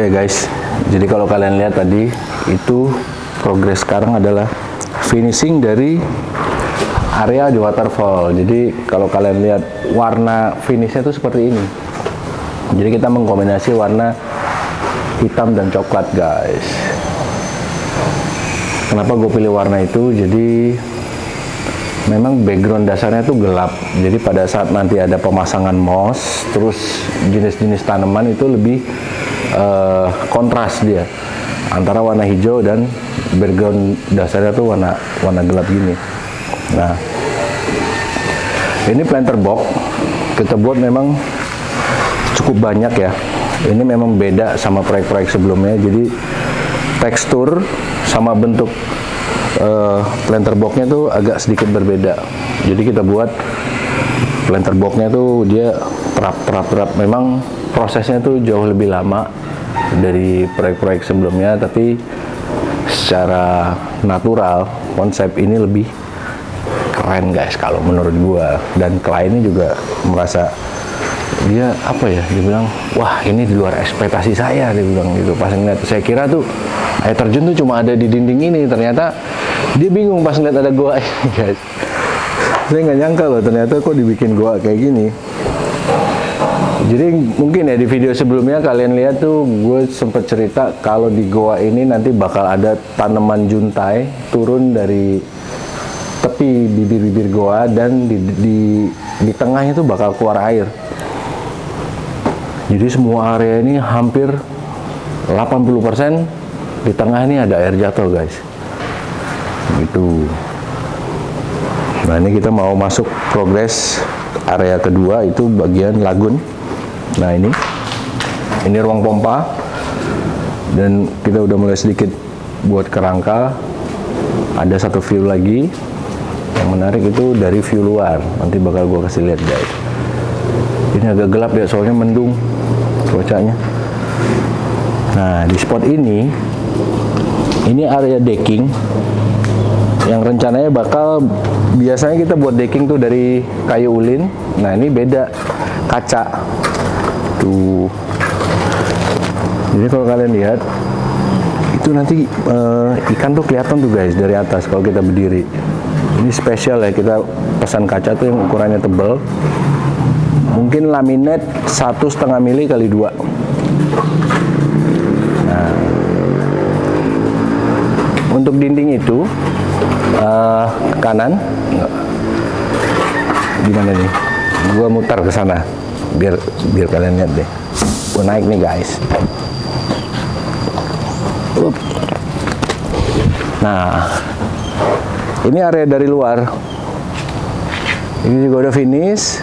Oke guys, jadi kalau kalian lihat tadi itu progres sekarang adalah finishing dari area di waterfall. Jadi kalau kalian lihat warna finishnya itu seperti ini. Jadi kita mengkombinasi warna hitam dan coklat guys. Kenapa gue pilih warna itu? Jadi memang background dasarnya itu gelap. Jadi pada saat nanti ada pemasangan moss, terus jenis-jenis tanaman itu lebih kontras dia antara warna hijau dan background dasarnya tuh warna gelap gini. Nah, ini planter box kita buat memang cukup banyak ya. Ini memang beda sama proyek-proyek sebelumnya. Jadi tekstur sama bentuk planter boxnya tuh agak sedikit berbeda. Jadi kita buat planter boxnya tuh dia terap. Memang prosesnya tuh jauh lebih lama dari proyek-proyek sebelumnya, tapi secara natural konsep ini lebih keren guys kalau menurut gua. Dan kliennya juga merasa dia apa ya, dia bilang wah ini di luar ekspektasi saya, dia bilang gitu. Pas ngeliat, saya kira tuh air terjun tuh cuma ada di dinding ini, ternyata dia bingung pas ngeliat ada gua ini guys. Saya nggak nyangka loh ternyata kok dibikin gua kayak gini. Jadi mungkin ya di video sebelumnya kalian lihat tuh gue sempet cerita kalau di goa ini nanti bakal ada tanaman juntai turun dari tepi bibir-bibir goa, dan di tengahnya tuh bakal keluar air. Jadi semua area ini hampir 80% di tengah ini ada air jatuh guys. Gitu. Nah ini kita mau masuk progres area kedua, itu bagian lagun. Nah ini ruang pompa, dan kita udah mulai sedikit buat kerangka. Ada satu view lagi yang menarik itu dari view luar, nanti bakal gua kasih lihat guys. Ini agak gelap ya soalnya mendung cuacanya. Nah di spot ini area decking yang rencananya bakal, biasanya kita buat decking tuh dari kayu ulin. Nah ini beda, kaca tuh. Jadi kalau kalian lihat itu nanti ikan tuh kelihatan tuh guys dari atas kalau kita berdiri. Ini spesial ya, kita pesan kaca tuh yang ukurannya tebal, mungkin laminate 1,5 mili kali 2. Nah untuk dinding itu kanan, gimana nih? Gua mutar ke sana biar kalian lihat deh. Gua naik nih guys. Nah, ini area dari luar. Ini juga udah finish.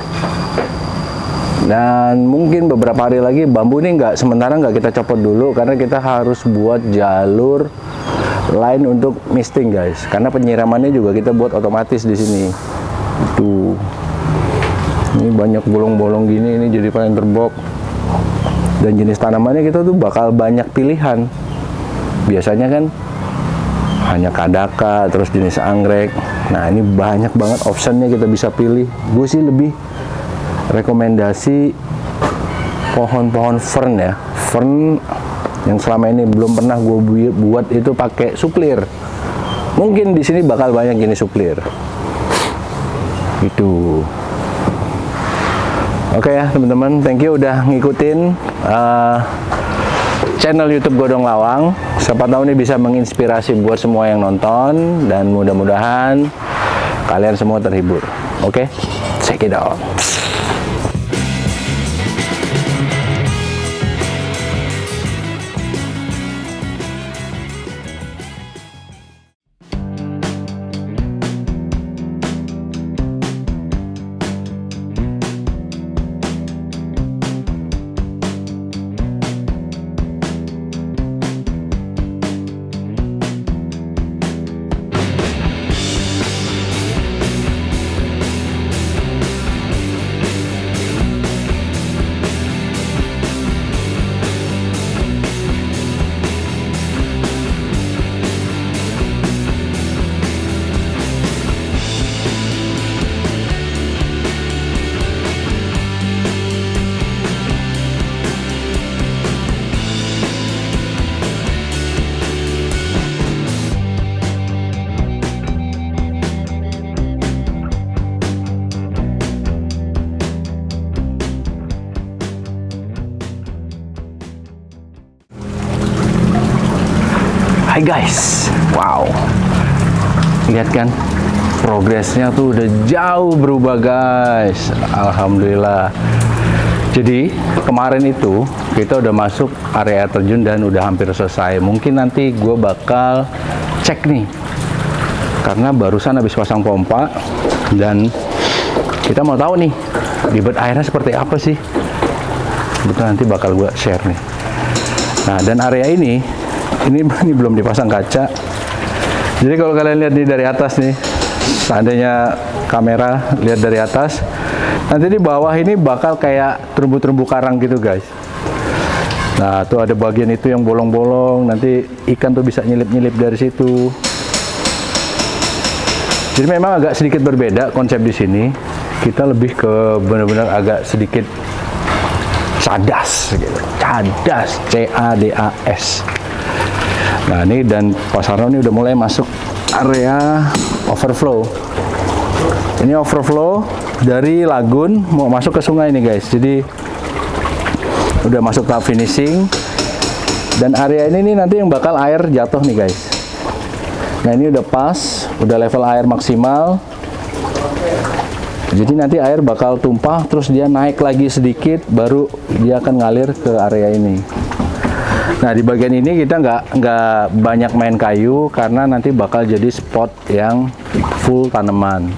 Dan mungkin beberapa hari lagi bambu ini sementara nggak kita copot dulu karena kita harus buat jalur lain untuk misting guys. Karena penyiramannya juga kita buat otomatis di sini. Tuh. Ini banyak bolong-bolong gini, ini jadi planter box. Dan jenis tanamannya kita tuh bakal banyak pilihan. Biasanya kan hanya kadaka, terus jenis anggrek. Nah ini banyak banget optionnya kita bisa pilih. Gue sih lebih rekomendasi pohon-pohon fern ya. Fern yang selama ini belum pernah gue buat itu pakai suplir. Mungkin di sini bakal banyak jenis suplir. Itu. Oke ya teman-teman, thank you udah ngikutin channel YouTube Godong Lawang. Siapa tahu ini bisa menginspirasi buat semua yang nonton, dan mudah-mudahan kalian semua terhibur. Oke, check it out. Hai guys, wow, lihat kan progresnya tuh udah jauh berubah guys, alhamdulillah. Jadi kemarin itu kita udah masuk area terjun dan udah hampir selesai. Mungkin nanti gue bakal cek nih, karena barusan habis pasang pompa dan kita mau tahu nih debit airnya seperti apa sih. Betul, nanti bakal gue share nih. Nah, dan area ini belum dipasang kaca. Jadi kalau kalian lihat nih dari atas nih, seandainya kamera lihat dari atas, nanti di bawah ini bakal kayak terumbu-terumbu karang gitu guys. Nah, tuh ada bagian itu yang bolong-bolong, nanti ikan tuh bisa nyelip-nyelip dari situ. Jadi memang agak sedikit berbeda konsep di sini. Kita lebih ke benar-benar agak sedikit cadas gitu. Cadas, C-A-D-A-S. Nah, ini dan Pak Sarno ini udah mulai masuk area overflow. Ini overflow dari lagun mau masuk ke sungai nih guys. Jadi udah masuk tahap finishing, dan area ini nih nanti yang bakal air jatuh nih guys. Nah, ini udah pas, udah level air maksimal. Jadi nanti air bakal tumpah, terus dia naik lagi sedikit, baru dia akan ngalir ke area ini. Nah, di bagian ini kita nggak banyak main kayu, karena nanti bakal jadi spot yang full tanaman.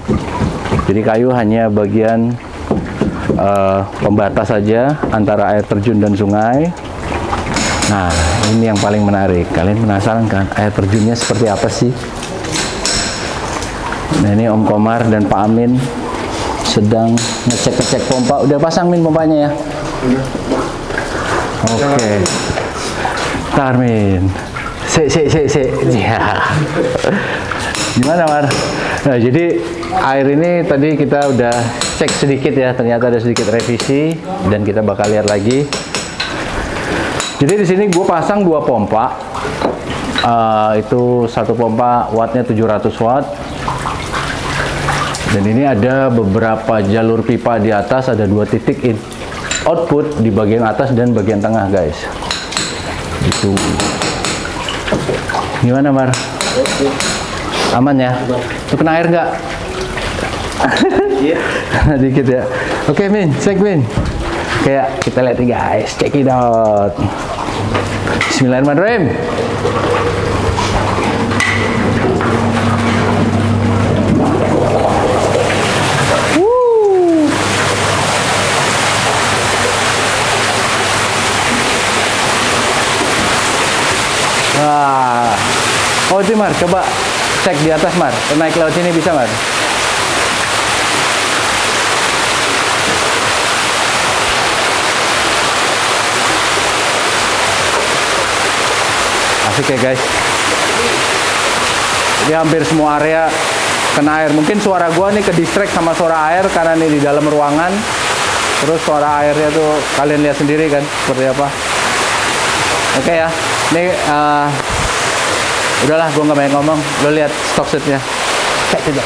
Jadi kayu hanya bagian pembatas saja antara air terjun dan sungai. Nah, ini yang paling menarik. Kalian penasaran kan air terjunnya seperti apa sih? Nah, ini Om Komar dan Pak Amin sedang ngecek pompa. Udah pasang Min pompanya ya? Oke. Ntar Min. Ya. Gimana Mar? Nah, jadi air ini tadi kita udah cek sedikit ya, ternyata ada sedikit revisi dan kita bakal lihat lagi. Jadi di sini gue pasang 2 pompa. Itu satu pompa wattnya 700 watt. Dan ini ada beberapa jalur pipa di atas, ada 2 titik output di bagian atas dan bagian tengah guys. Itu. Gimana Mar? Aman ya? Itu kena air nggak? Iya. Dikit ya. Oke Min, cek Min. Kayak kita lihat nih guys, check it out. Bismillahirrahmanirrahim. Wah. Oh itu Mar, coba cek di atas Mar. Naik laut sini bisa Mar? Asik ya guys. Jadi hampir semua area kena air. Mungkin suara gua nih ke distract sama suara air karena ini di dalam ruangan. Terus suara airnya tuh kalian lihat sendiri kan seperti apa. Oke ya. Ini udahlah, gua nggak banyak ngomong. Lo lihat stock setnya. Cek coba.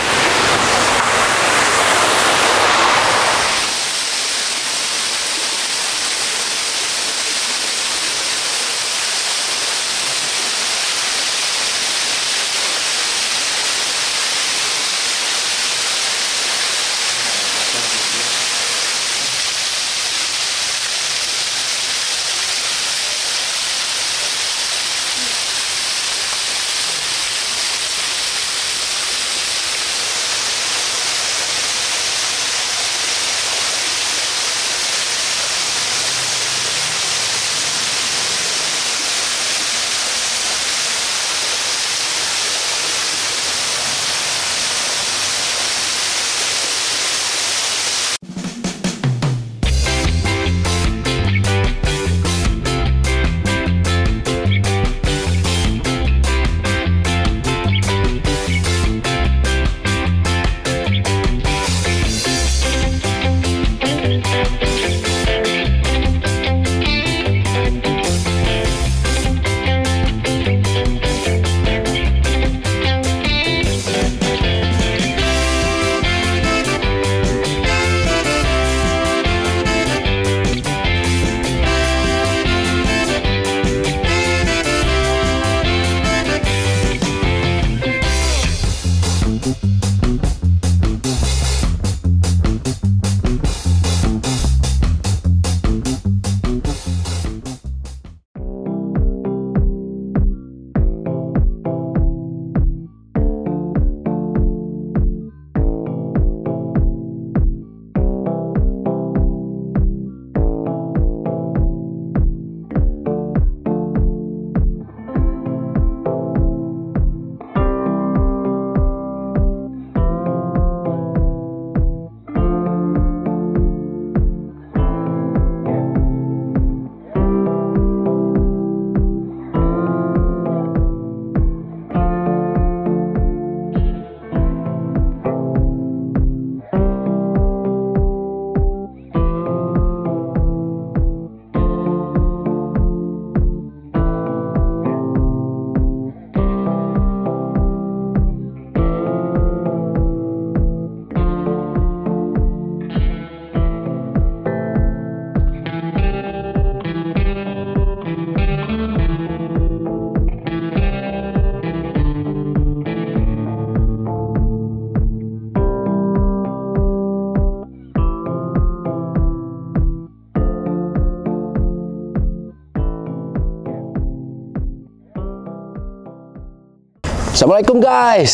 Assalamualaikum guys,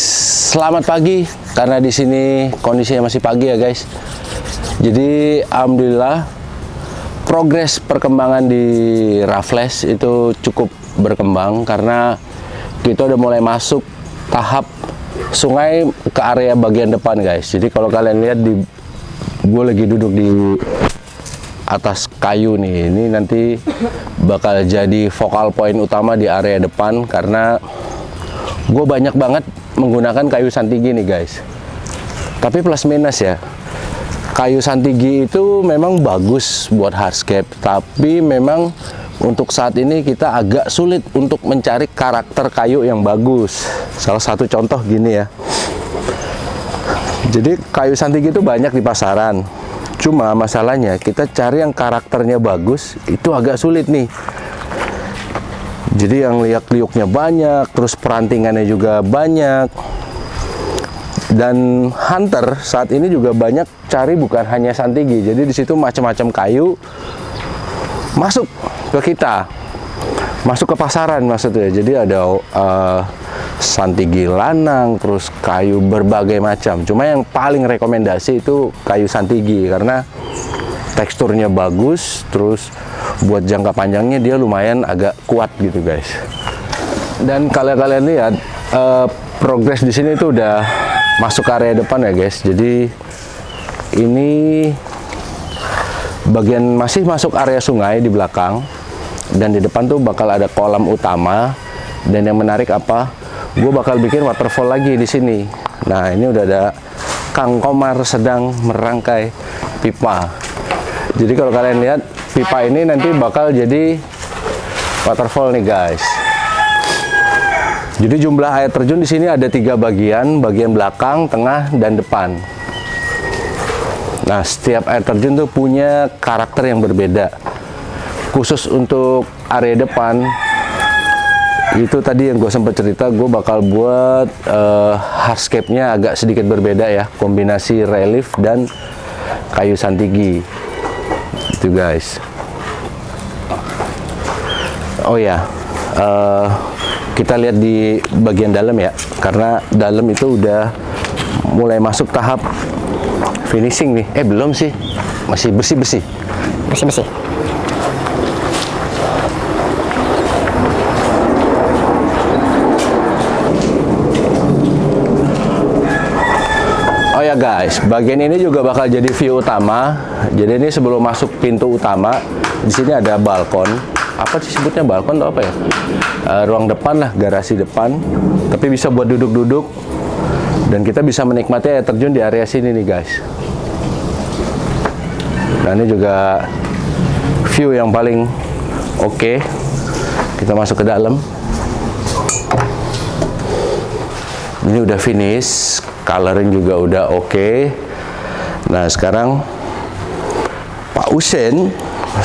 selamat pagi. Karena di sini kondisinya masih pagi ya guys. Jadi alhamdulillah progres perkembangan di Raffles itu cukup berkembang karena kita udah mulai masuk tahap sungai ke area bagian depan guys. Jadi kalau kalian lihat gue lagi duduk di atas kayu nih, ini nanti bakal jadi focal point utama di area depan karena gue banyak banget menggunakan kayu santigi nih guys. Tapi plus minus ya, kayu santigi itu memang bagus buat hardscape, tapi memang untuk saat ini kita agak sulit untuk mencari karakter kayu yang bagus. Salah satu contoh gini ya, jadi kayu santigi itu banyak di pasaran, cuma masalahnya kita cari yang karakternya bagus itu agak sulit nih. Jadi yang liak-liuknya banyak, terus perantingannya juga banyak. Dan hunter saat ini juga banyak cari bukan hanya santigi. Jadi di situ macam-macam kayu masuk ke kita, masuk ke pasaran maksudnya. Jadi ada santigi lanang, terus kayu berbagai macam. Cuma yang paling rekomendasi itu kayu santigi karena teksturnya bagus, terus buat jangka panjangnya dia lumayan agak kuat gitu guys. Dan kalau kalian lihat progres di sini tuh udah masuk area depan ya guys. Jadi ini bagian masih masuk area sungai di belakang, dan di depan tuh bakal ada kolam utama. Dan yang menarik apa? Gue bakal bikin waterfall lagi di sini. Nah ini udah ada Kang Komar sedang merangkai pipa. Jadi kalau kalian lihat pipa ini nanti bakal jadi waterfall nih guys. Jadi jumlah air terjun di sini ada 3 bagian, bagian belakang, tengah, dan depan. Nah, setiap air terjun tuh punya karakter yang berbeda. Khusus untuk area depan, itu tadi yang gue sempat cerita, gue bakal buat hardscape-nya agak sedikit berbeda ya, kombinasi relief dan kayu santigi. Itu guys. Oh ya, kita lihat di bagian dalam ya, karena dalam itu udah mulai masuk tahap finishing nih. Belum sih, masih bersih-bersih. Bersih-bersih. Oh ya guys, bagian ini juga bakal jadi view utama. Jadi ini sebelum masuk pintu utama, di sini ada balkon. Apa sih sebutnya balkon atau apa ya? Ruang depan lah, garasi depan. Tapi bisa buat duduk-duduk. Dan kita bisa menikmati air terjun di area sini nih guys. Nah ini juga view yang paling oke. Kita masuk ke dalam. Ini udah finish, coloring juga udah oke. Nah sekarang Pak Usen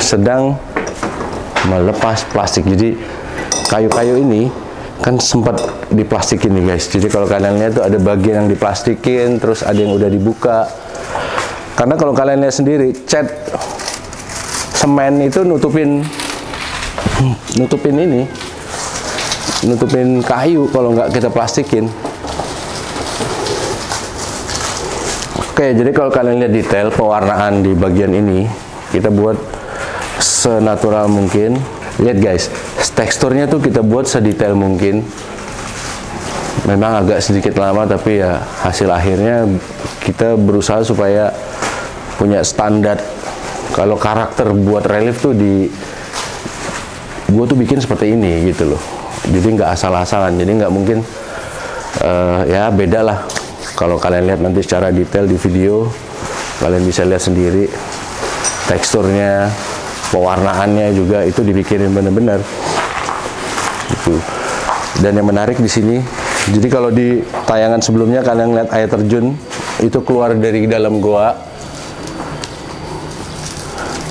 sedang melepas plastik. Jadi kayu-kayu ini kan sempat diplastikin nih guys. Jadi kalau kalian lihat tuh ada bagian yang diplastikin, terus ada yang udah dibuka. Karena kalau kalian lihat sendiri, cat semen itu nutupin ini, nutupin kayu kalau nggak kita plastikin. Oke, jadi kalau kalian lihat detail pewarnaan di bagian ini, kita buat senatural mungkin. Lihat guys, teksturnya tuh kita buat sedetail mungkin. Memang agak sedikit lama, tapi ya hasil akhirnya kita berusaha supaya punya standar. Kalau karakter buat relief tuh gue tuh bikin seperti ini gitu loh. Jadi nggak asal-asalan, jadi nggak mungkin ya beda lah. Kalau kalian lihat nanti secara detail di video, kalian bisa lihat sendiri teksturnya, pewarnaannya juga itu dipikirin bener-bener. Gitu. Dan yang menarik di sini, jadi kalau di tayangan sebelumnya kalian lihat air terjun itu keluar dari dalam goa.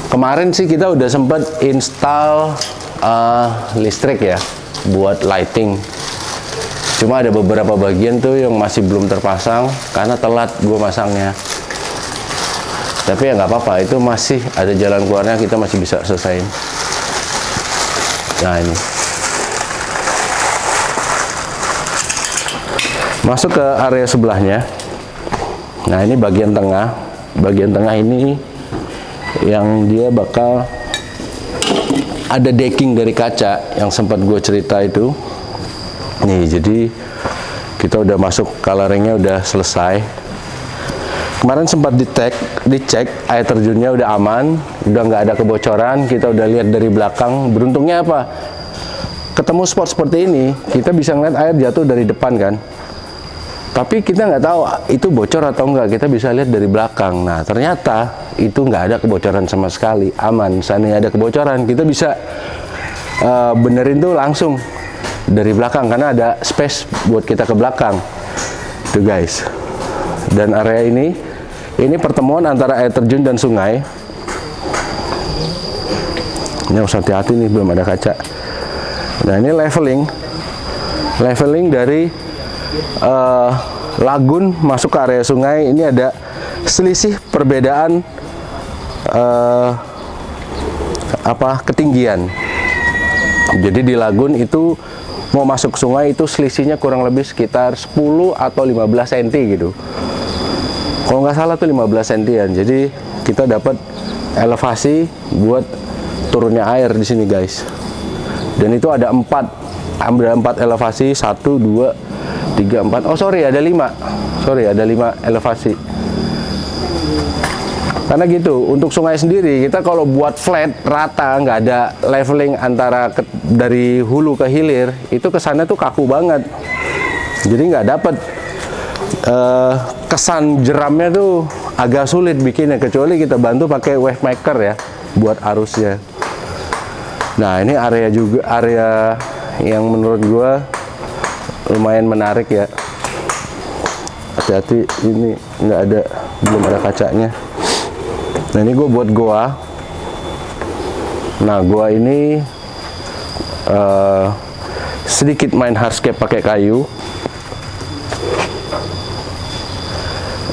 Kemarin sih kita udah sempat install listrik ya buat lighting. Cuma ada beberapa bagian tuh yang masih belum terpasang karena telat gue masangnya. Tapi ya nggak apa-apa, itu masih ada jalan keluarnya, kita masih bisa selesaiin. Nah ini. Masuk ke area sebelahnya. Nah, ini bagian tengah. Bagian tengah ini yang dia bakal ada decking dari kaca yang sempat gue cerita itu. Nih, jadi kita udah masuk, coloringnya udah selesai. Kemarin sempat dicek air terjunnya udah aman, udah nggak ada kebocoran. Kita udah lihat dari belakang. Beruntungnya apa? Ketemu spot seperti ini, kita bisa ngeliat air jatuh dari depan kan. Tapi kita nggak tahu itu bocor atau enggak. Kita bisa lihat dari belakang. Nah, ternyata itu nggak ada kebocoran sama sekali, aman. Seandainya ada kebocoran, kita bisa benerin tuh langsung dari belakang karena ada space buat kita ke belakang. Tuh guys. Dan area ini pertemuan antara air terjun dan sungai. Ini harus hati-hati nih, belum ada kaca. Nah, ini leveling dari lagun masuk ke area sungai. Ini ada selisih perbedaan ketinggian. Jadi di lagun itu mau masuk sungai itu selisihnya kurang lebih sekitar 10 atau 15 cm gitu. Kalau nggak salah tuh 15 cm-an. Jadi kita dapat elevasi buat turunnya air di sini guys. Dan itu ada 4 elevasi, 1, 2, 3, 4. Oh sorry, ada 5. Sorry, ada 5 elevasi. Karena gitu, untuk sungai sendiri kita kalau buat flat rata, nggak ada leveling antara dari hulu ke hilir, itu kesannya tuh kaku banget. Jadi nggak dapet kesan jeramnya tuh agak sulit bikinnya, kecuali kita bantu pakai wave maker ya buat arusnya. Nah, ini area yang menurut gua lumayan menarik ya. Hati-hati, ini belum ada kacanya. Nah, ini gue buat goa. Nah, goa ini sedikit main hardscape pakai kayu.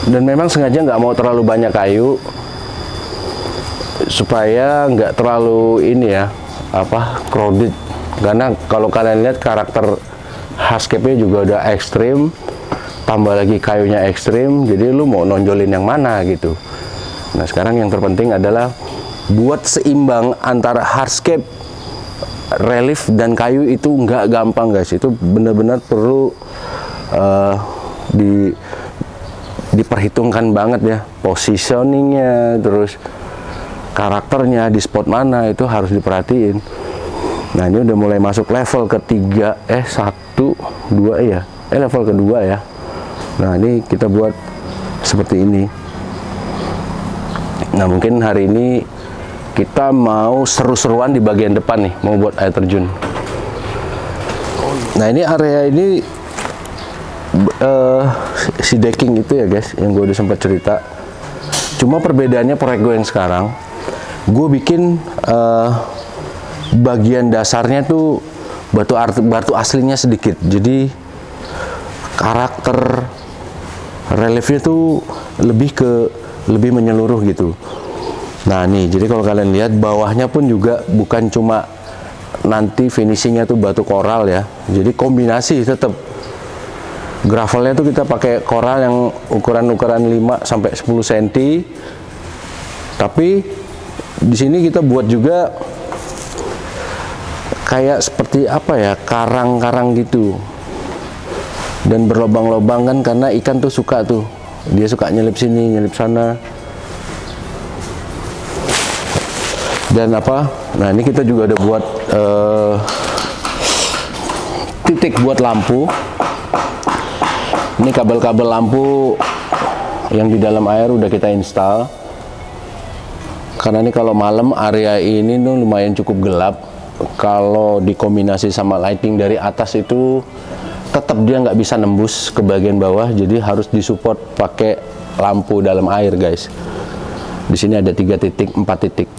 Dan memang sengaja nggak mau terlalu banyak kayu supaya nggak terlalu ini ya, crowded. Karena kalau kalian lihat karakter hardscape-nya juga udah ekstrim, tambah lagi kayunya ekstrim, jadi lu mau nonjolin yang mana gitu. Nah, sekarang yang terpenting adalah buat seimbang antara hardscape, relief, dan kayu. Itu nggak gampang guys, itu benar-benar perlu diperhitungkan banget ya, positioningnya, terus karakternya di spot mana itu harus diperhatiin. Nah, ini udah mulai masuk level ketiga, 1, 2 ya, level kedua ya. Nah, ini kita buat seperti ini. Nah, mungkin hari ini kita mau seru-seruan di bagian depan nih, mau buat air terjun. Nah, ini area ini si decking itu ya guys, yang gue udah sempat cerita. Cuma perbedaannya proyek gue yang sekarang, gue bikin bagian dasarnya tuh batu aslinya sedikit. Jadi karakter reliefnya tuh lebih menyeluruh gitu. Nah, nih, jadi kalau kalian lihat bawahnya pun juga bukan cuma nanti finishingnya tuh batu koral ya. Jadi kombinasi tetap. Gravelnya tuh kita pakai koral yang ukuran 5 sampai 10 cm. Tapi di sini kita buat juga kayak seperti karang-karang gitu. Dan berlobang-lobang kan, karena ikan tuh suka tuh. Dia suka nyelip sini, nyelip sana. Dan nah, ini kita juga ada buat titik buat lampu. Ini kabel-kabel lampu yang di dalam air udah kita install. Karena ini kalau malam area ini tuh lumayan cukup gelap. Kalau dikombinasi sama lighting dari atas itu tetap dia nggak bisa nembus ke bagian bawah. Jadi harus disupport pakai lampu dalam air guys. Di sini ada 3 titik, 4 titik.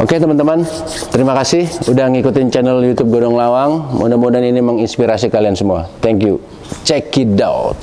Oke teman-teman, terima kasih udah ngikutin channel YouTube Godong Lawang. Mudah-mudahan ini menginspirasi kalian semua. Thank you. Check it out.